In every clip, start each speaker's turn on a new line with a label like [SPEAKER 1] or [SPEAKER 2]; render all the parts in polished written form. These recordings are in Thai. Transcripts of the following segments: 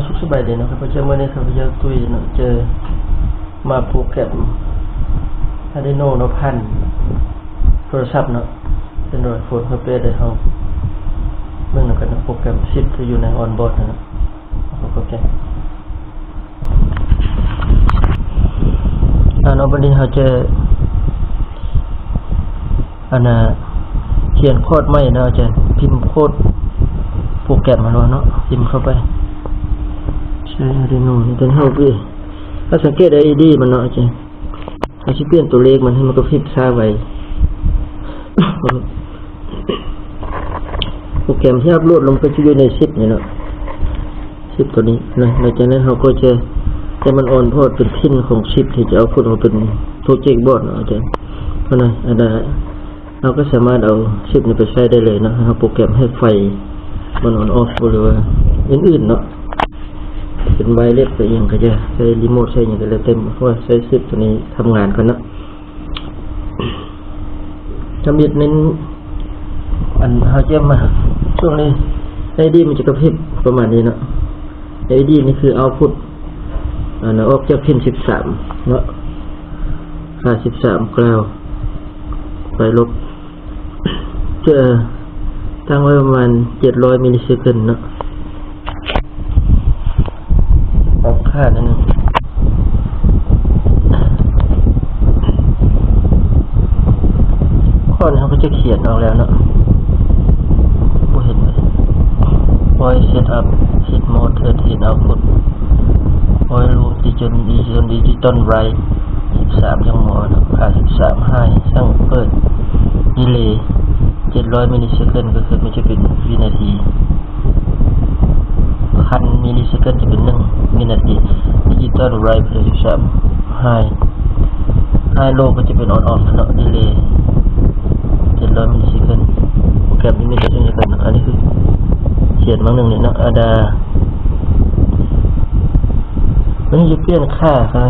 [SPEAKER 1] สุขสบายดีนะครับเจอเมื่อนี้ครับเจอตุ้ยเนาะเจอมาโปรแกรมAdreno เนาะพันโทรศัพท์เนาะเป็นโดยโฟนเฮเปได้เฮาเมื่อนั้นก็โปรแกรมชิปที่อยู่ในออนบอร์ดนะโปรแกรมเนาะบัดนี้เฮาจะเขียนโค้ดใหม่เนาะอาจารย์พิมพ์โค้ดโปรแกรมมาเนาะพิมพ์เข้าไปใช่Adrenoนี่เป็นเฮาพี่ถ้าสังเกต ID มันเนาะอาจารย์ถ้าสิเปลี่ยนตัวเลขมันให้มันก็ฟิกซ่าไว้โปรแกรมที่อัปโหลดลงไปอยู่ในซิปนี่เนาะซิปตัวนี้นะหลังจากนั้นเราก็จะให้มันออนพอร์ตเป็นพินของซิปที่จะเอาขึ้นมาเป็นโปรเจกต์บอร์ดเนาะอาจารย์เพราะนั้นเราก็สามารถเอาซิปนี้ไปใช้ได้เลยนะเราโปรแกรมให้ไฟมันออนออฟหรือว่าอื่นๆเนาะเป็นไวเลสไปอย่างก็จะใช้รีโมทใช้อย่างก็เลยเต็มเพราะว่าใช้ซิปตัวนี้ทำงานกันเนาะทำบิดเน้นเขาจะมาช่วงนี้ ID มันจะกระพริบประมาณนี้เนาะ ID นี่คือเอาพุทออกจากพิน13เนาะค่า13กล่าวไปลบจะตั้งไว้ประมาณ700มิลลิเซคันด์เนาะปรับค่านั่นนึงข้อนี้เขาก็จะเขียนออกแล้วเนาะบ่เห็นเลย voice setup hit mode hit output voice loop digital write 13ยังหมอนะค่า13ให้ช่างเปิด delay 700มิลลิเซคันด์ก็คือมันจะเป็นวินาที1,000มิลลิเซคันด์จะเป็น1วินาที digital write 13ให้low ก็จะเป็น on off เนาะ delay 700มิลลิเซคันด์โปรแกรมนี้ไม่จะเช่นกันอันนี้คือเขียนบางหนึ่งเนี่ยเนาะมันจะเปลี่ยนค่าใช่ไหม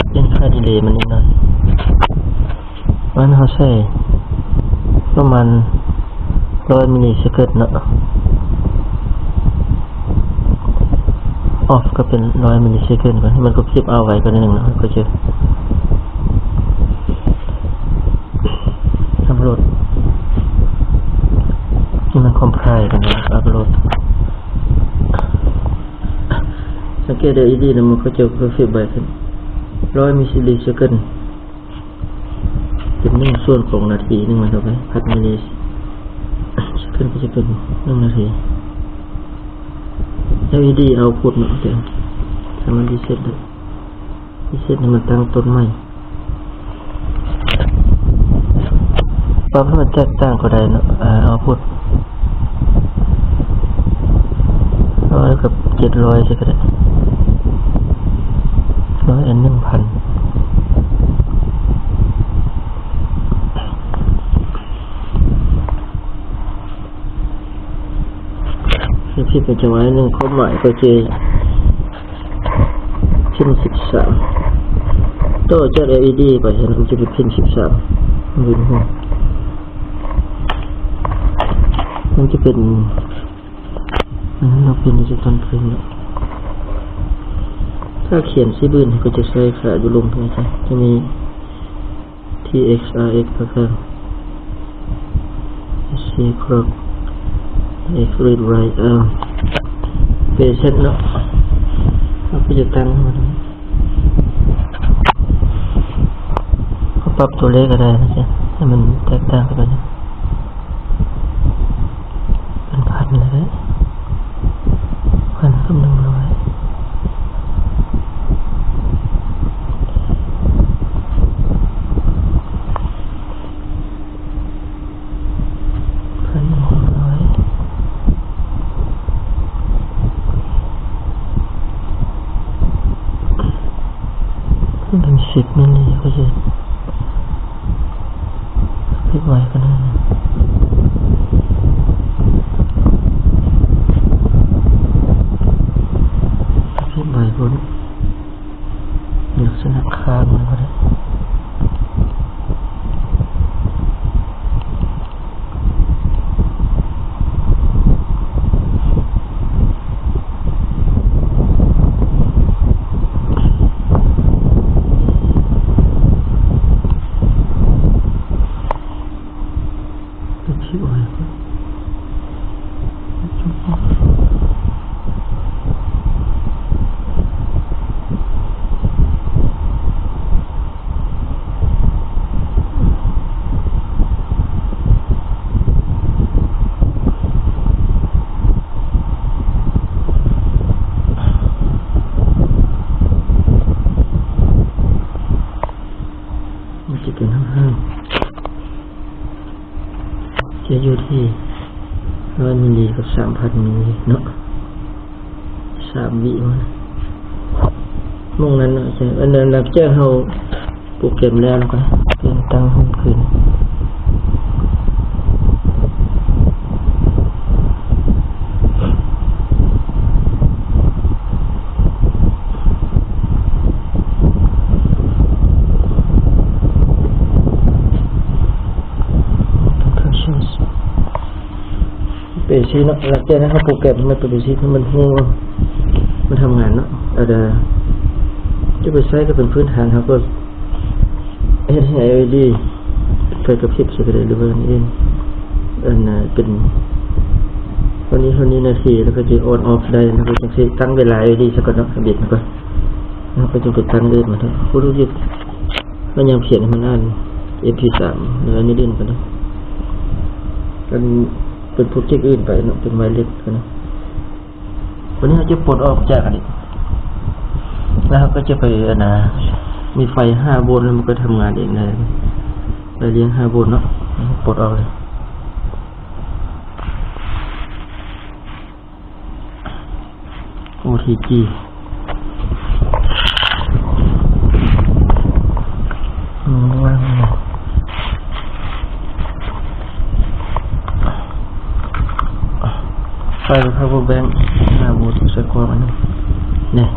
[SPEAKER 1] เปลี่ยนค่าดีเลย์มันนิดหน่อยมันเขาใช้ประมาณ100มิลลิเซคันด์เนาะออฟก็เป็น100มิลลิเซคันด์ก่อนให้มันก็คลิปเอาไว้ก่อนนิดนึงนะก็จะอัปโหลดนี่มันคอมไพล์กันนะอัปโหลดสังเกตได้ ID นะมันก็จะคลิปไว้ขึ้น100มิลลิเซคันด์เป็น1ส่วนของนาทีนึงมันเท่าไหร่พัดมิลลิเซคันด์ก็จะเป็น1นาทีLED เอาพุทเนาะเดี๋ยวถ้ามันรีเซ็ตเลยรีเซ็ตให้มันตั้งต้นใหม่ปรับให้มันแตกต่างก็ได้เนาะเอาพุท100กับ700ใช่ก็ได้100 and 1,000ที่เป็นจังหวะหนึ่งข้อหมายก็จะพิน13ต่อจาก LED ไปฉะนั้นจะเป็นพิน13มือหัวมันจะเป็นเราเป็นดิจิตอลพินถ้าเขียนซีบืนก็จะใช้ขาอยู่ลงไปจะมี TX RX ก็คือ C clock X read write เปเซ็ตเนาะเราก็จะตั้งมันก็ปรับตัวเลขก็ได้นะจ๊ะให้มันแตกต่างกันเป็น1,000เลย1,000กับ100เป็น10มิลลิก็จะพิไว้ก็ได้พิไว้บนลักษณะข้างมันก็ได้ เ ลิปไว้มันจะเป็นห้างจะอยู่ที่100 มิลลิกับ 3,000 มิลลิเนาะ3 วิมันมองนั้นเนาะจะอันนั้นรับแจ้งเฮาโปรแกรมแล้วก็เปลี่ยนตั้งห้องคืนเป็นชีเนาะหลังจากนั้นเขาโปรแกรมมันเป็นชีที่มันงูมันทำงานเนาะแต่จะไปใช้ก็เป็นพื้นฐานเขาก็เห็นให้ LED ไฟกระพริบใช่ไหมหรือว่านี่เองเป็นวันนี้นาทีแล้วก็จะออนออฟได้แล้วก็จะตั้งเวลา LED สักก่อนเนาะเบียดมันก็แล้วก็จะไปตั้งเดือนมาเถอะผู้รู้ยึดมันยังเขียนให้มันอ่าน MP3 หรืออันนี้เด่นกันเนาะกันเป็นโปรเจกต์อื่นไปเนาะเป็นไวเลสกันนะวันนี้เราจะปลดออกจากอันนี้แล้วก็จะไปมีไฟ5 โวลต์แล้วมันก็ทำงานเองเลยไปเลี้ยง5 โวลต์เนาะปลดออกเลยOTGว่างไฟ power bank 5 โวลต์ใส่กรอบอันนี้เนี่ย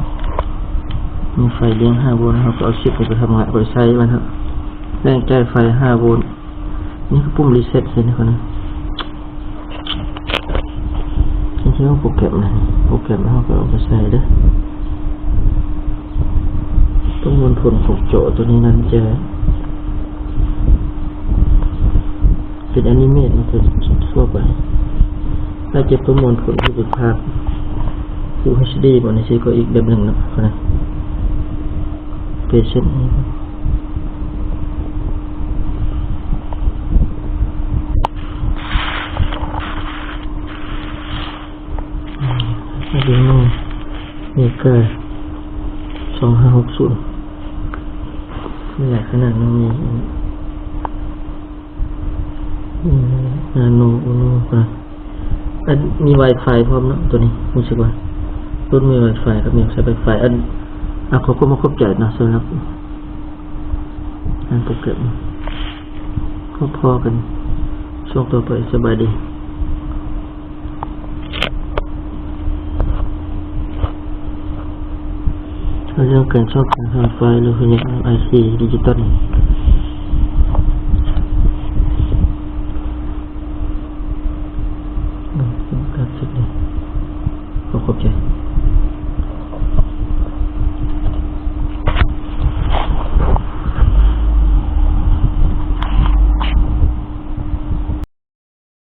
[SPEAKER 1] มีไฟเลี้ยง5 โวลต์เราก็เอาชิปไปทำงานไปใช้มันครับแรงจ่ายไฟ5 โวลต์นี่คือปุ่มรีเซ็ตเลยนะครับนะนี่คือโปรแกรมนะโปรแกรมเราก็เอาไปใช้ด้วยประมวลผลของโจตัวนี้นั้นจะเป็นแอนิเมตมันจะทั่วไปถ้าจะประมวลผลที่เป็นภาพ Full HD บนนี้ก็อีกแบบหนึ่งนะpatient มาดูนู่นนี่ก็2560ไม่ใหญ่ขนาดนั้นนาโนอุโนนะมี Wi-Fi พร้อมเนาะตัวนี้รู้สึกว่ารุ่นมี Wi-Fi กับมีใช้ Wi-Fi เขาก็มาครบใจนะสำหรับโปรแกรมก็พอกันช่วงต่อไปสบายดีเรื่องการชอบการทำไฟล์หรือคืออย่าง IC ดิจิตอลการสิทธิ์ขอขอบใจ